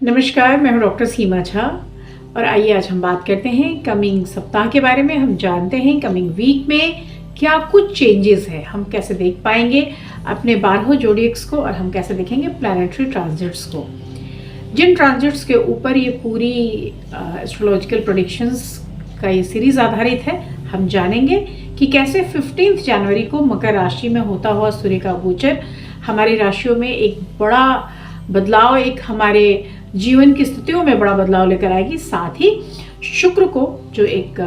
नमस्कार, मैं हूँ डॉक्टर सीमा झा और आइए आज हम बात करते हैं कमिंग सप्ताह के बारे में। हम जानते हैं कमिंग वीक में क्या कुछ चेंजेस है, हम कैसे देख पाएंगे अपने 12 जोडिएक्स को और हम कैसे देखेंगे प्लैनेटरी ट्रांजिट्स को। जिन ट्रांजिट्स के ऊपर ये पूरी एस्ट्रोलॉजिकल प्रेडिक्शंस का ये सीरीज आधारित है, हम जानेंगे कि कैसे 15 जनवरी को मकर राशि में होता हुआ सूर्य का गोचर हमारी राशियों में एक बड़ा बदलाव, एक हमारे जीवन की स्थितियों में बड़ा बदलाव लेकर आएगी। साथ ही शुक्र को, जो एक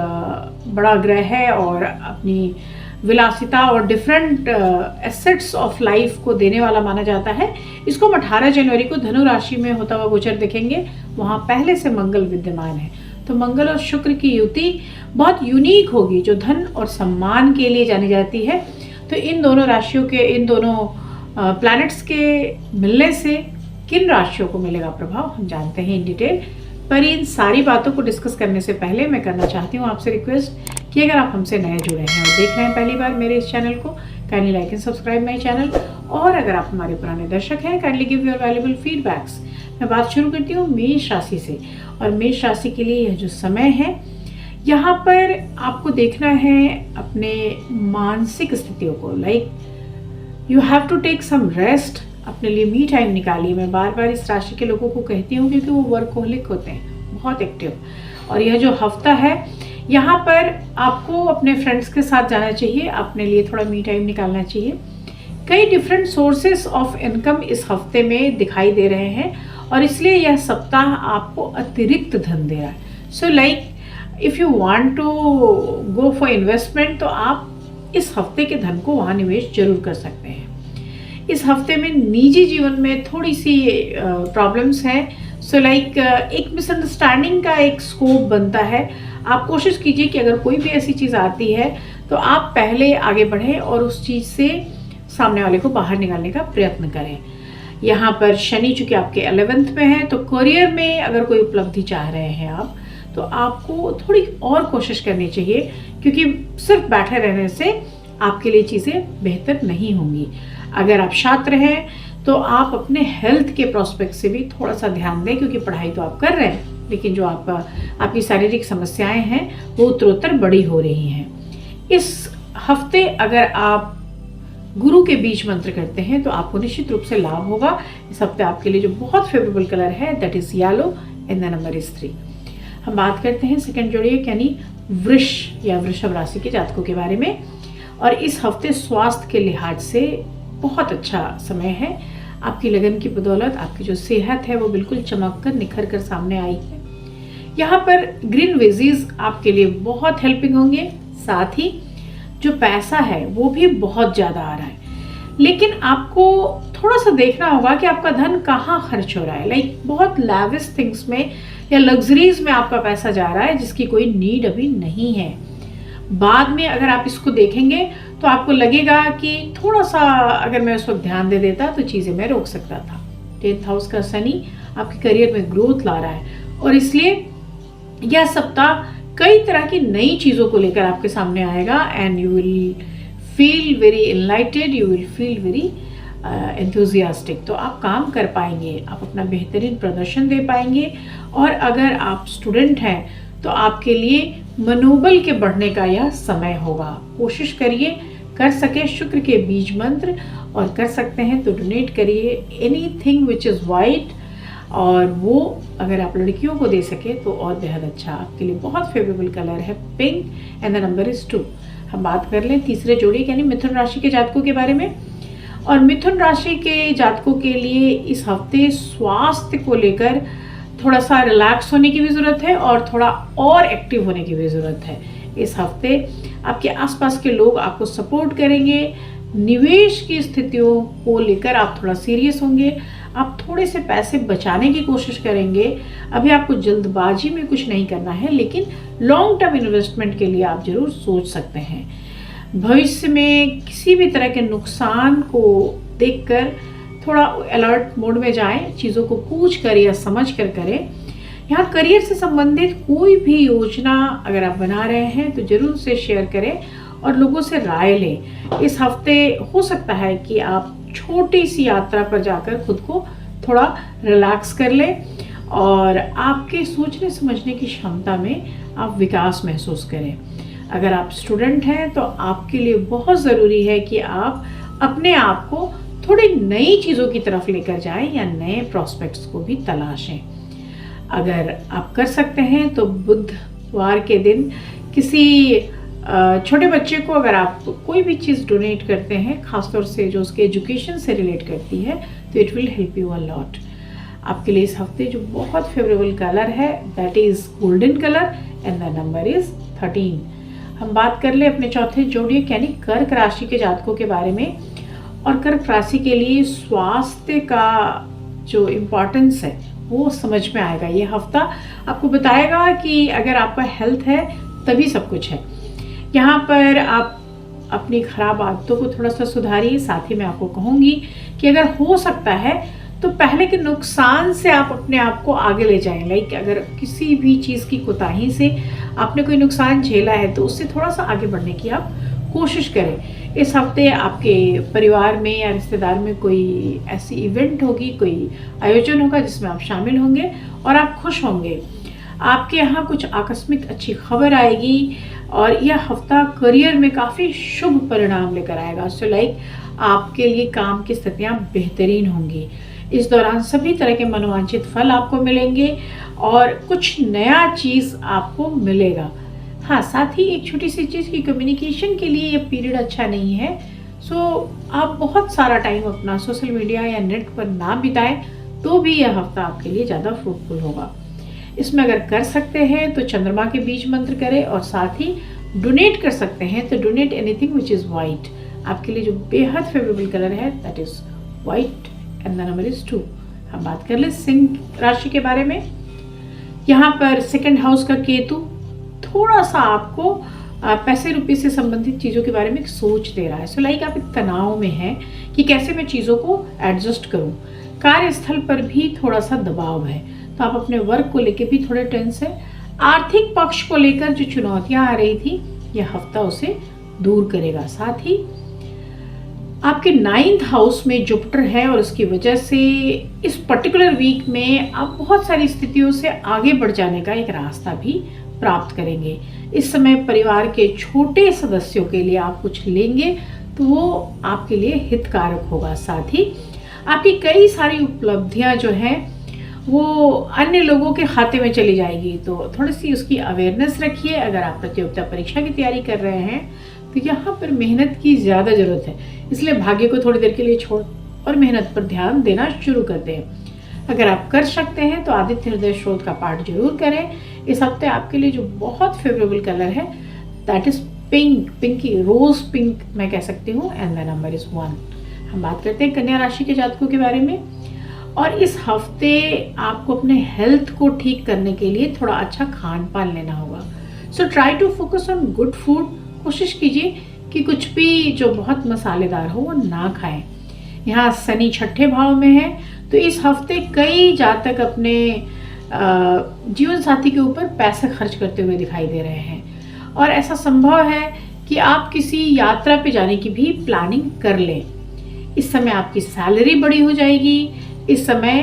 बड़ा ग्रह है और अपनी विलासिता और डिफरेंट एसेट्स ऑफ लाइफ को देने वाला माना जाता है, इसको हम 18 जनवरी को धनु राशि में होता हुआ गोचर देखेंगे। वहाँ पहले से मंगल विद्यमान है, तो मंगल और शुक्र की युति बहुत यूनिक होगी, जो धन और सम्मान के लिए जानी जाती है। तो इन दोनों राशियों के, इन दोनों प्लैनेट्स के मिलने से किन राशियों को मिलेगा प्रभाव, हम जानते हैं इन डिटेल। पर इन सारी बातों को डिस्कस करने से पहले मैं करना चाहती हूँ आपसे रिक्वेस्ट कि अगर आप हमसे नए जुड़े हैं और देख रहे हैं पहली बार मेरे इस चैनल को, kindly like and subscribe my channel. और अगर आप हमारे पुराने दर्शक हैं, kindly give your valuable feedbacks. मैं बात शुरू करती हूँ मेष राशि से। और मेष राशि के लिए यह जो समय है, यहाँ पर आपको देखना है अपने मानसिक स्थितियों को। Like you have to take some rest, अपने लिए मी टाइम निकालिए। मैं बार बार इस राशि के लोगों को कहती हूँ क्योंकि वो वर्कहोलिक होते हैं, बहुत एक्टिव। और यह जो हफ्ता है, यहाँ पर आपको अपने फ्रेंड्स के साथ जाना चाहिए, अपने लिए थोड़ा मी टाइम निकालना चाहिए। कई डिफरेंट सोर्सेस ऑफ इनकम इस हफ्ते में दिखाई दे रहे हैं और इसलिए यह सप्ताह आपको अतिरिक्त धन दे रहा है। So like if you want to go for investment, तो आप इस हफ्ते के धन को वहाँ निवेश जरूर कर सकते हैं। इस हफ्ते में निजी जीवन में थोड़ी सी प्रॉब्लम्स हैं। सो लाइक एक मिसअंडरस्टैंडिंग का एक स्कोप बनता है। आप कोशिश कीजिए कि अगर कोई भी ऐसी चीज़ आती है तो आप पहले आगे बढ़ें और उस चीज़ से सामने वाले को बाहर निकालने का प्रयत्न करें। यहाँ पर शनि चूँकि आपके 11th में है, तो करियर में अगर कोई उपलब्धि चाह रहे हैं आप, तो आपको थोड़ी और कोशिश करनी चाहिए, क्योंकि सिर्फ बैठे रहने से आपके लिए चीज़ें बेहतर नहीं होंगी। अगर आप छात्र हैं तो आप अपने हेल्थ के प्रोस्पेक्ट से भी थोड़ा सा ध्यान दें, क्योंकि पढ़ाई तो आप कर रहे हैं, लेकिन जो आपकी शारीरिक समस्याएं हैं वो उत्तरोत्तर बड़ी हो रही हैं। इस हफ्ते अगर आप गुरु के बीज मंत्र करते हैं तो आपको निश्चित रूप से लाभ होगा। इस हफ्ते आपके लिए जो बहुत फेवरेबल कलर है, that is yellow and the number is 3। हम बात करते हैं सेकंड जोड़िए यानी वृष या वृषभ राशि के जातकों के बारे में। और इस हफ्ते स्वास्थ्य के लिहाज से बहुत अच्छा समय है। आपकी लगन की बदौलत आपकी जो सेहत है वो बिल्कुल चमक कर निखर कर सामने आई है। यहाँ पर ग्रीन वेजीज आपके लिए बहुत हेल्पिंग होंगे। साथ ही जो पैसा है वो भी बहुत ज़्यादा आ रहा है, लेकिन आपको थोड़ा सा देखना होगा कि आपका धन कहाँ खर्च हो रहा है। लाइक बहुत लैविश थिंग्स में या लग्जरीज में आपका पैसा जा रहा है जिसकी कोई नीड अभी नहीं है। बाद में अगर आप इसको देखेंगे तो आपको लगेगा कि थोड़ा सा अगर मैं उस वक्त ध्यान दे देता तो चीज़ें मैं रोक सकता था। 10th हाउस का शनि आपके करियर में ग्रोथ ला रहा है और इसलिए यह सप्ताह कई तरह की नई चीज़ों को लेकर आपके सामने आएगा। And you will feel very enlightened, you will feel very enthusiastic. तो आप काम कर पाएंगे, आप अपना बेहतरीन प्रदर्शन दे पाएंगे। और अगर आप स्टूडेंट हैं तो आपके लिए मनोबल के बढ़ने का यह समय होगा। कोशिश करिए कर सके शुक्र के बीज मंत्र, और कर सकते हैं तो डोनेट करिए एनीथिंग विच इज़ वाइट, और वो अगर आप लड़कियों को दे सके तो और बेहद अच्छा। आपके लिए बहुत फेवरेबल कलर है pink and the number is 2। हम बात कर लें तीसरे जोड़ी यानी मिथुन राशि के जातकों के बारे में। और मिथुन राशि के जातकों के लिए इस हफ्ते स्वास्थ्य को लेकर थोड़ा सा रिलैक्स होने की भी ज़रूरत है और थोड़ा और एक्टिव होने की भी ज़रूरत है। इस हफ्ते आपके आसपास के लोग आपको सपोर्ट करेंगे। निवेश की स्थितियों को लेकर आप थोड़ा सीरियस होंगे। आप थोड़े से पैसे बचाने की कोशिश करेंगे। अभी आपको जल्दबाजी में कुछ नहीं करना है, लेकिन लॉन्ग टर्म इन्वेस्टमेंट के लिए आप जरूर सोच सकते हैं। भविष्य में किसी भी तरह के नुकसान को देखकर थोड़ा अलर्ट मोड में जाएं, चीज़ों को पूछ कर या समझ कर करें। यहाँ करियर से संबंधित कोई भी योजना अगर आप बना रहे हैं तो जरूर से शेयर करें और लोगों से राय लें। इस हफ्ते हो सकता है कि आप छोटी सी यात्रा पर जाकर खुद को थोड़ा रिलैक्स कर लें और आपके सोचने समझने की क्षमता में आप विकास महसूस करें। अगर आप स्टूडेंट हैं तो आपके लिए बहुत ज़रूरी है कि आप अपने आप को थोड़ी नई चीज़ों की तरफ लेकर जाएं या नए प्रॉस्पेक्ट्स को भी तलाशें। अगर आप कर सकते हैं तो बुधवार के दिन किसी छोटे बच्चे को अगर आप कोई भी चीज़ डोनेट करते हैं, खासतौर से जो उसके एजुकेशन से रिलेट करती है, तो it will help you a lot. आपके लिए इस हफ्ते जो बहुत फेवरेबल कलर है that is golden colour and the number is 13। हम बात कर ले अपने चौथे जोड़िए यानी कर्क राशि के जातकों के बारे में। और कर्क राशि के लिए स्वास्थ्य का जो इम्पोर्टेंस है वो समझ में आएगा। ये हफ्ता आपको बताएगा कि अगर आपका हेल्थ है तभी सब कुछ है। यहाँ पर आप अपनी खराब आदतों को थोड़ा सा सुधारिए। साथ ही मैं आपको कहूँगी कि अगर हो सकता है तो पहले के नुकसान से आप अपने आप को आगे ले जाएं। लाइक अगर किसी भी चीज़ की कोताही से आपने कोई नुकसान झेला है तो उससे थोड़ा सा आगे बढ़ने की आप कोशिश करें। इस हफ्ते आपके परिवार में या रिश्तेदार में कोई ऐसी इवेंट होगी, कोई आयोजन होगा जिसमें आप शामिल होंगे और आप खुश होंगे। आपके यहाँ कुछ आकस्मिक अच्छी खबर आएगी और यह हफ्ता करियर में काफ़ी शुभ परिणाम लेकर आएगा। सो लाइक आपके लिए काम की स्थितियाँ बेहतरीन होंगी। इस दौरान सभी तरह के मनोवांछित फल आपको मिलेंगे और कुछ नया चीज़ आपको मिलेगा। हाँ, साथ ही एक छोटी सी चीज़ की कम्युनिकेशन के लिए ये पीरियड अच्छा नहीं है। सो आप बहुत सारा टाइम अपना सोशल मीडिया या नेट पर ना बिताएं तो भी यह हफ्ता आपके लिए ज़्यादा फ्रूटफुल होगा। इसमें अगर कर सकते हैं तो चंद्रमा के बीज मंत्र करें और साथ ही डोनेट कर सकते हैं तो donate anything which is white. आपके लिए जो बेहद फेवरेबल कलर है that is white and the number is 2। हम बात कर ले सिंह राशि के बारे में। यहाँ पर सेकंड हाउस का केतु थोड़ा सा आपको पैसे रुपये से संबंधित चीज़ों के बारे में एक सोच दे रहा है। सो लाइक आप एक तनाव में हैं कि कैसे मैं चीज़ों को एडजस्ट करूं। कार्यस्थल पर भी थोड़ा सा दबाव है तो आप अपने वर्क को लेकर भी थोड़े टेंस हैं। आर्थिक पक्ष को लेकर जो चुनौतियां आ रही थी यह हफ्ता उसे दूर करेगा। साथ ही आपके 9th हाउस में जुपिटर है और उसकी वजह से इस पर्टिकुलर वीक में आप बहुत सारी स्थितियों से आगे बढ़ जाने का एक रास्ता भी प्राप्त करेंगे। इस समय परिवार के छोटे सदस्यों के लिए आप कुछ लेंगे तो वो आपके लिए हितकारक होगा। साथ ही आपकी कई सारी उपलब्धियां जो हैं वो अन्य लोगों के खाते में चली जाएगी, तो थोड़ी सी उसकी अवेयरनेस रखिए। अगर आप प्रतियोगिता परीक्षा की तैयारी कर रहे हैं तो यहाँ पर मेहनत की ज़्यादा ज़रूरत है, इसलिए भाग्य को थोड़ी देर के लिए छोड़ और मेहनत पर ध्यान देना शुरू कर दें। अगर आप कर सकते हैं तो आदित्य हृदय स्रोत का पाठ जरूर करें। इस हफ्ते आपके लिए जो बहुत फेवरेबल कलर है that is pink, pinky rose pink मैं कह सकती हूँ एंड द नंबर इज 1। हम बात करते हैं कन्या राशि के जातकों के बारे में। और इस हफ्ते आपको अपने हेल्थ को ठीक करने के लिए थोड़ा अच्छा खान पान लेना होगा। So try to focus on good food. कोशिश कीजिए कि कुछ भी जो बहुत मसालेदार हो वो ना खाएं। यहाँ शनि 6ठे भाव में है तो इस हफ्ते कई जातक अपने जीवन साथी के ऊपर पैसे खर्च करते हुए दिखाई दे रहे हैं और ऐसा संभव है कि आप किसी यात्रा पे जाने की भी प्लानिंग कर लें। इस समय आपकी सैलरी बड़ी हो जाएगी। इस समय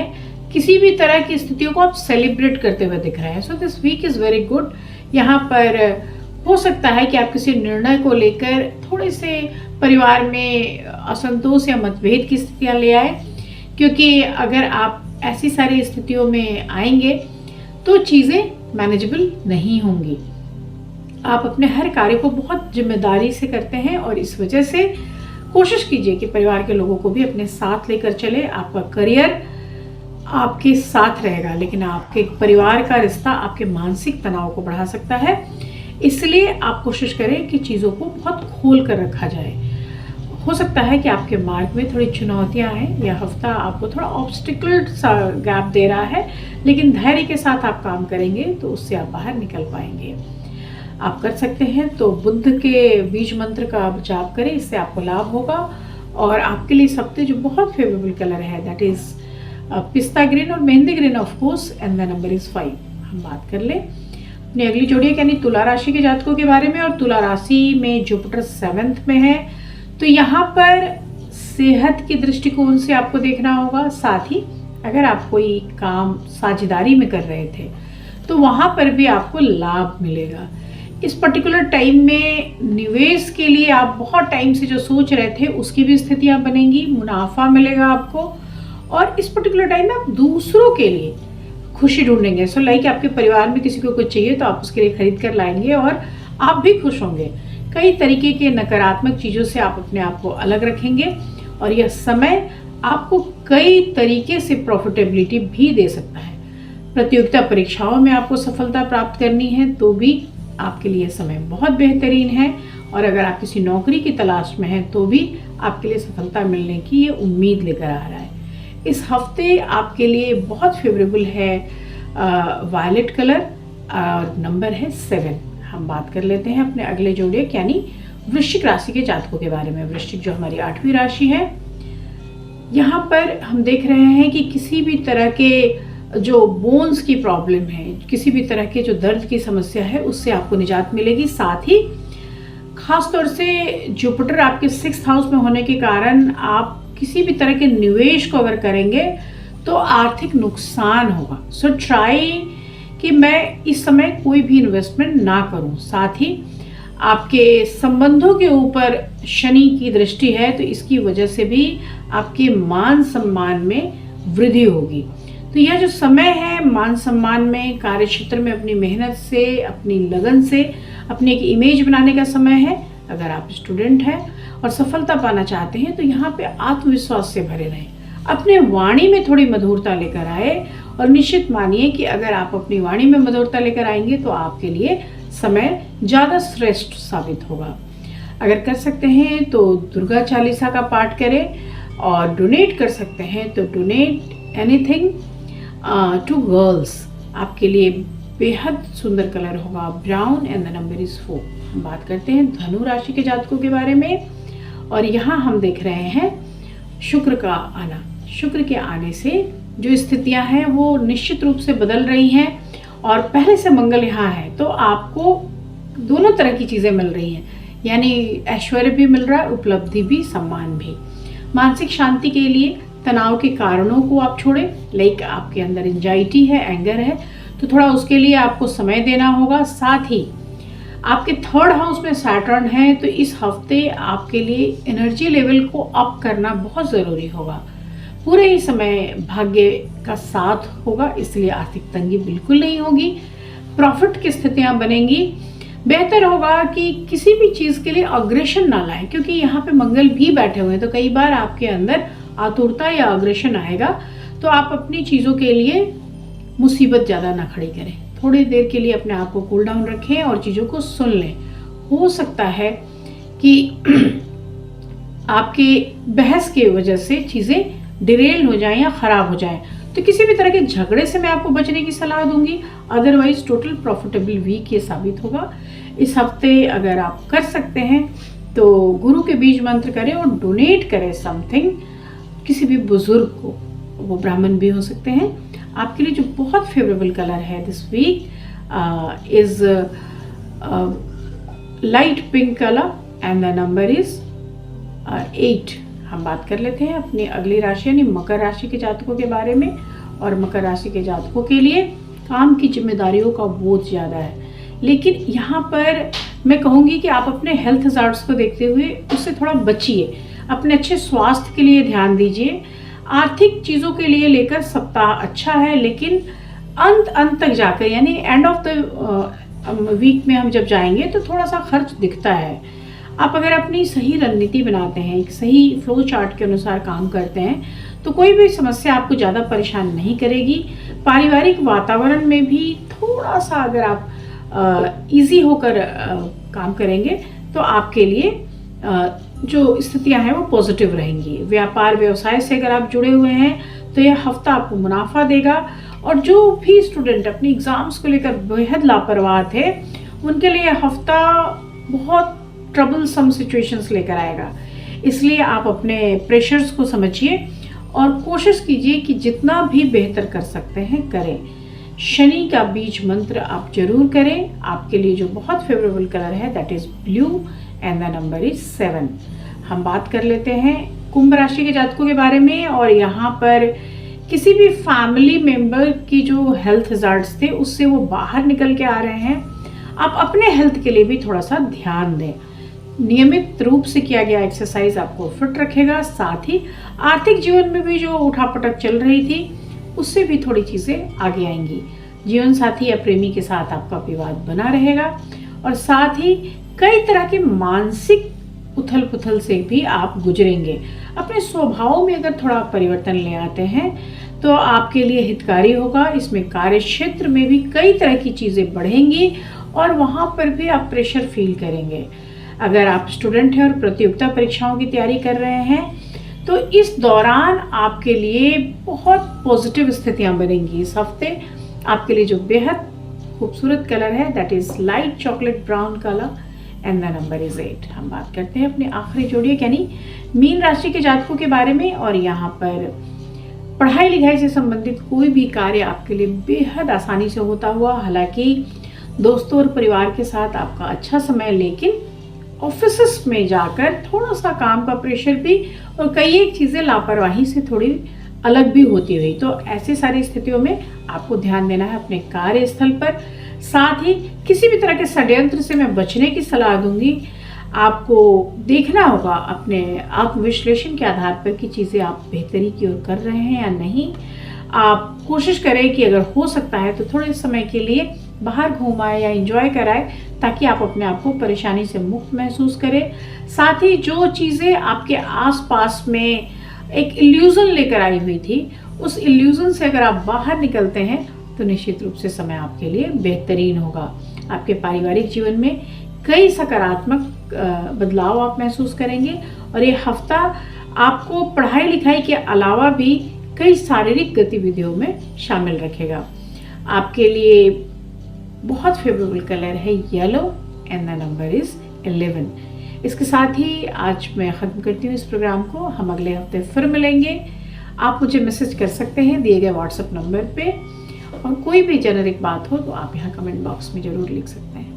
किसी भी तरह की स्थितियों को आप सेलिब्रेट करते हुए दिख रहे हैं। So this week is very good. यहाँ पर हो सकता है कि आप किसी निर्णय को लेकर थोड़े से परिवार में असंतोष या मतभेद की स्थितियाँ ले आए, क्योंकि अगर आप ऐसी सारी स्थितियों में आएंगे तो चीज़ें मैनेजेबल नहीं होंगी। आप अपने हर कार्य को बहुत जिम्मेदारी से करते हैं और इस वजह से कोशिश कीजिए कि परिवार के लोगों को भी अपने साथ लेकर चले। आपका करियर आपके साथ रहेगा लेकिन आपके परिवार का रिश्ता आपके मानसिक तनाव को बढ़ा सकता है, इसलिए आप कोशिश करें कि चीज़ों को बहुत खोल कर रखा जाए। हो सकता है कि आपके मार्ग में थोड़ी चुनौतियां आएँ। यह हफ्ता आपको थोड़ा ऑब्स्टिकल सा गैप दे रहा है, लेकिन धैर्य के साथ आप काम करेंगे तो उससे आप बाहर निकल पाएंगे। आप कर सकते हैं तो बुद्ध के बीज मंत्र का जाप करें, इससे आपको लाभ होगा। और आपके लिए इस हफ्ते जो बहुत फेवरेबल कलर है दैट इज़ पिस्ता ग्रीन और mehndi green of course and the number is 5। हम बात कर लें अपनी अगली जोड़ी यानी तुला राशि के जातकों के बारे में। और तुला राशि में जुपिटर 7th में है तो यहाँ पर सेहत के दृष्टिकोण से आपको देखना होगा। साथ ही अगर आप कोई काम साझेदारी में कर रहे थे तो वहाँ पर भी आपको लाभ मिलेगा। इस पर्टिकुलर टाइम में निवेश के लिए आप बहुत टाइम से जो सोच रहे थे उसकी भी स्थितियाँ बनेंगी, मुनाफा मिलेगा आपको। और इस पर्टिकुलर टाइम में आप दूसरों के लिए खुशी ढूंढेंगे। सो लाइक आपके परिवार में किसी को कुछ चाहिए तो आप उसके लिए खरीद कर लाएंगे और आप भी खुश होंगे। कई तरीके के नकारात्मक चीज़ों से आप अपने आप को अलग रखेंगे और यह समय आपको कई तरीके से प्रॉफिटेबिलिटी भी दे सकता है। प्रतियोगिता परीक्षाओं में आपको सफलता प्राप्त करनी है तो भी आपके लिए समय बहुत बेहतरीन है। और अगर आप किसी नौकरी की तलाश में हैं तो भी आपके लिए सफलता मिलने की ये उम्मीद लेकर आ रहा है। इस हफ्ते आपके लिए बहुत फेवरेबल है वायलेट कलर और नंबर है 7। हम बात कर लेते हैं अपने अगले जोड़े यानी वृश्चिक राशि के जातकों के बारे में। वृश्चिक जो हमारी 8वीं राशि है, यहाँ पर हम देख रहे हैं कि किसी भी तरह के जो बोन्स की प्रॉब्लम है, किसी भी तरह के जो दर्द की समस्या है उससे आपको निजात मिलेगी। साथ ही खास तौर से जुपिटर आपके 6th हाउस में होने के कारण आप किसी भी तरह के निवेश को अगर करेंगे तो आर्थिक नुकसान होगा। सो ट्राई कि मैं इस समय कोई भी इन्वेस्टमेंट ना करूं। साथ ही आपके संबंधों के ऊपर शनि की दृष्टि है तो इसकी वजह से भी आपके मान सम्मान में वृद्धि होगी। तो यह जो समय है मान सम्मान में, कार्य क्षेत्र में अपनी मेहनत से, अपनी लगन से अपनी एक इमेज बनाने का समय है। अगर आप स्टूडेंट हैं और सफलता पाना चाहते हैं तो यहाँ पे आत्मविश्वास से भरे रहें, अपने वाणी में थोड़ी मधुरता लेकर आए और निश्चित मानिए कि अगर आप अपनी वाणी में मधुरता लेकर आएंगे तो आपके लिए समय ज़्यादा श्रेष्ठ साबित होगा। अगर कर सकते हैं तो दुर्गा चालीसा का पाठ करें और डोनेट कर सकते हैं तो डोनेट एनीथिंग टू गर्ल्स। आपके लिए बेहद सुंदर कलर होगा brown and the number is 4। हम बात करते हैं धनु राशि के जातकों के बारे में और यहाँ हम देख रहे हैं शुक्र का आना। शुक्र के आने से जो स्थितियां हैं वो निश्चित रूप से बदल रही हैं और पहले से मंगल यहाँ है तो आपको दोनों तरह की चीज़ें मिल रही हैं, यानी ऐश्वर्य भी मिल रहा है, उपलब्धि भी, सम्मान भी। मानसिक शांति के लिए तनाव के कारणों को आप छोड़ें। लाइक आपके अंदर एंजाइटी है, एंगर है तो थोड़ा उसके लिए आपको समय देना होगा। साथ ही आपके 3rd हाउस में सैटर्न है तो इस हफ्ते आपके लिए एनर्जी लेवल को अप करना बहुत ज़रूरी होगा। पूरे ही समय भाग्य का साथ होगा इसलिए आर्थिक तंगी बिल्कुल नहीं होगी, प्रॉफिट की स्थितियां बनेंगी। बेहतर होगा कि किसी भी चीज़ के लिए अग्रेशन ना लाएं क्योंकि यहाँ पे मंगल भी बैठे हुए हैं तो कई बार आपके अंदर आतुरता या अग्रेशन आएगा तो आप अपनी चीज़ों के लिए मुसीबत ज़्यादा ना खड़ी करें। थोड़ी देर के लिए अपने आप को कूल डाउन रखें और चीज़ों को सुन लें। हो सकता है कि आपके बहस की वजह से चीज़ें डिरेल हो जाएं या ख़राब हो जाएं तो किसी भी तरह के झगड़े से मैं आपको बचने की सलाह दूंगी। अदरवाइज टोटल प्रॉफिटेबल वीक ये साबित होगा। इस हफ्ते अगर आप कर सकते हैं तो गुरु के बीज मंत्र करें और डोनेट करें समथिंग किसी भी बुजुर्ग को, वो ब्राह्मण भी हो सकते हैं। आपके लिए जो बहुत फेवरेबल कलर है this week is light pink colour and the number is 8। हम बात कर लेते हैं अपनी अगली राशि यानी मकर राशि के जातकों के बारे में। और मकर राशि के जातकों के लिए काम की जिम्मेदारियों का बोझ ज़्यादा है, लेकिन यहाँ पर मैं कहूँगी कि आप अपने हेल्थ हज़ार्ड्स को देखते हुए उससे थोड़ा बचिए। अपने अच्छे स्वास्थ्य के लिए ध्यान दीजिए। आर्थिक चीज़ों के लिए लेकर सप्ताह अच्छा है, लेकिन अंत तक जाकर यानी एंड ऑफ द वीक में हम जब जाएंगे तो थोड़ा सा खर्च दिखता है। आप अगर अपनी सही रणनीति बनाते हैं, एक सही फ्लो चार्ट के अनुसार काम करते हैं तो कोई भी समस्या आपको ज़्यादा परेशान नहीं करेगी। पारिवारिक वातावरण में भी थोड़ा सा अगर आप इजी होकर काम करेंगे तो आपके लिए जो स्थितियां हैं वो पॉजिटिव रहेंगी। व्यापार व्यवसाय से अगर आप जुड़े हुए हैं तो यह हफ्ता आपको मुनाफा देगा। और जो भी स्टूडेंट अपनी एग्ज़ाम्स को लेकर बेहद लापरवाह थे उनके लिए यह हफ्ता बहुत ट्रबलसम सिचुएशंस लेकर आएगा। इसलिए आप अपने प्रेशर्स को समझिए और कोशिश कीजिए कि जितना भी बेहतर कर सकते हैं करें। शनि का बीज मंत्र आप जरूर करें। आपके लिए जो बहुत फेवरेबल कलर है that is blue and the number is 7। हम बात कर लेते हैं कुंभ राशि के जातकों के बारे में और यहाँ पर किसी भी फैमिली मेंबर की जो हेल्थ हज़ार्ड्स थे उससे वो बाहर निकल के आ रहे हैं। आप अपने हेल्थ के लिए भी थोड़ा सा ध्यान दें। नियमित रूप से किया गया एक्सरसाइज आपको फिट रखेगा, साथ ही आर्थिक जीवन में भी जो उठापटक चल रही थी उससे भी थोड़ी चीज़ें आगे आएंगी। जीवन साथी या प्रेमी के साथ आपका विवाद बना रहेगा और साथ ही कई तरह के मानसिक उथल पुथल से भी आप गुजरेंगे। अपने स्वभाव में अगर थोड़ा परिवर्तन ले आते हैं तो आपके लिए हितकारी होगा। इसमें कार्य क्षेत्र में भी कई तरह की चीज़ें बढ़ेंगी और वहाँ पर भी आप प्रेशर फील करेंगे। अगर आप स्टूडेंट हैं और प्रतियोगिता परीक्षाओं की तैयारी कर रहे हैं तो इस दौरान आपके लिए बहुत पॉजिटिव स्थितियाँ बनेंगी। इस हफ्ते आपके लिए जो बेहद खूबसूरत कलर है that is light chocolate brown colour and the number is 8। हम बात करते हैं अपने आखिरी जोड़िए यानी मीन राशि के जातकों के बारे में। और यहाँ पर पढ़ाई लिखाई से संबंधित कोई भी कार्य आपके लिए बेहद आसानी से होता हुआ, हालांकि दोस्तों और परिवार के साथ आपका अच्छा समय, लेकिन ऑफिस में जाकर थोड़ा सा काम का प्रेशर भी और कई एक चीज़ें लापरवाही से थोड़ी अलग भी होती हुई। तो ऐसी सारी स्थितियों में आपको ध्यान देना है अपने कार्यस्थल पर। साथ ही किसी भी तरह के षड्यंत्र से मैं बचने की सलाह दूंगी। आपको देखना होगा अपने आत्मविश्लेषण के आधार पर कि चीज़ें आप बेहतरी की ओर कर रहे हैं या नहीं। आप कोशिश करें कि अगर हो सकता है तो थोड़े समय के लिए बाहर घूम आए या एंजॉय कराएं ताकि आप अपने आप को परेशानी से मुक्त महसूस करें। साथ ही जो चीज़ें आपके आसपास में एक इल्यूजन लेकर आई हुई थी, उस इल्यूजन से अगर आप बाहर निकलते हैं तो निश्चित रूप से समय आपके लिए बेहतरीन होगा। आपके पारिवारिक जीवन में कई सकारात्मक बदलाव आप महसूस करेंगे और ये हफ्ता आपको पढ़ाई लिखाई के अलावा भी कई शारीरिक गतिविधियों में शामिल रखेगा। आपके लिए बहुत फेवरेबल कलर है yellow and the number is 11। इसके साथ ही आज मैं ख़त्म करती हूँ इस प्रोग्राम को। हम अगले हफ्ते फिर मिलेंगे। आप मुझे मैसेज कर सकते हैं दिए गए व्हाट्सएप नंबर पे, और कोई भी जेनरिक बात हो तो आप यहाँ कमेंट बॉक्स में ज़रूर लिख सकते हैं।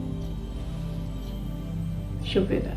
शुभ विदा।